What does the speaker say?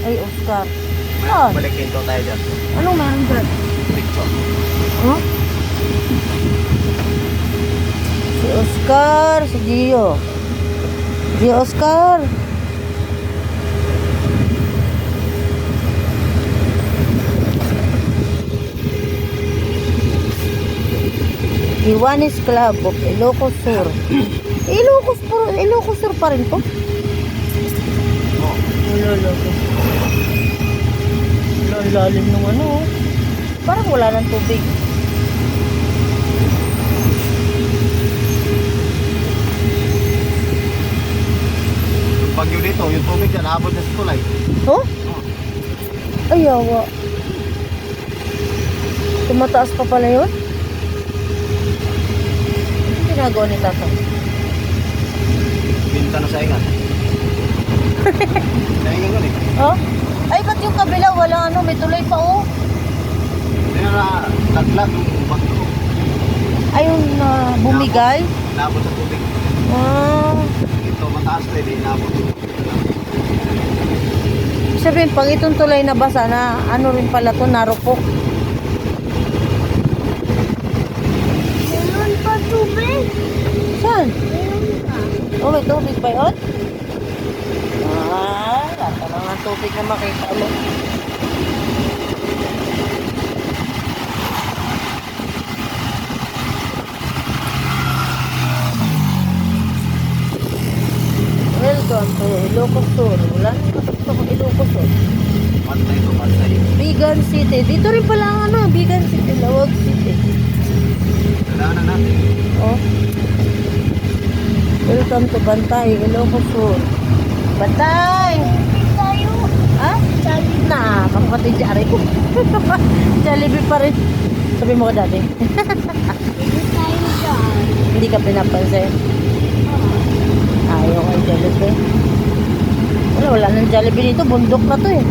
Ay, Oscar. Saan? Balikin ko tayo dyan. Anong meron dyan? Picture. Huh? Si Oscar, si Gio. Gio Oscar. Iwanis Club of Ilocos Sur. Ilocos Sur pa rin po. Oh. Lolo. Lalim ng ano. Parang wala ng tubig. Yung bagyo dito, yung tubig dyan, abot na sa tulay. Oh? Ay, yawa. Tumataas pa pala yun? Ano ginagawa ni Tata? Binta na sa ingat. Naingan ko eh. Oh? Ay, ba't yung kabila? Walang ano, may tuloy pa oh. Kaya na laglag yung bagyo. Ay, yung bumigay? Inabot sa tubig. Ah. Ito mataas na hindi inabot. Sabihin, pag itong tulay na basa na, ano rin pala to, narupok. Meron pa tubig. Saan? Meron pa. Oh, may tubig ba yun? Ah, wala lang ang tubig na makita mo. Welcome to Ilocos Sur. Wala nang kapit ako Ilocos Sur. Pantay to, pantay. Bigan City. Dito rin pala ang ano, Bigan City, Lawag City. Dadaanan natin. Oh. Welcome to Bantay, Ilocos Sur. Bantay! Tayo. Ha? Jollibee. Na, kapatid Jari ko. Jollibee pa rin. Sabi mo ka dati. Hindi tayo dyan. Hindi ka pinapansin. Ayaw kay Jollibee. Wala nang Jollibee dito. Bundok na to eh.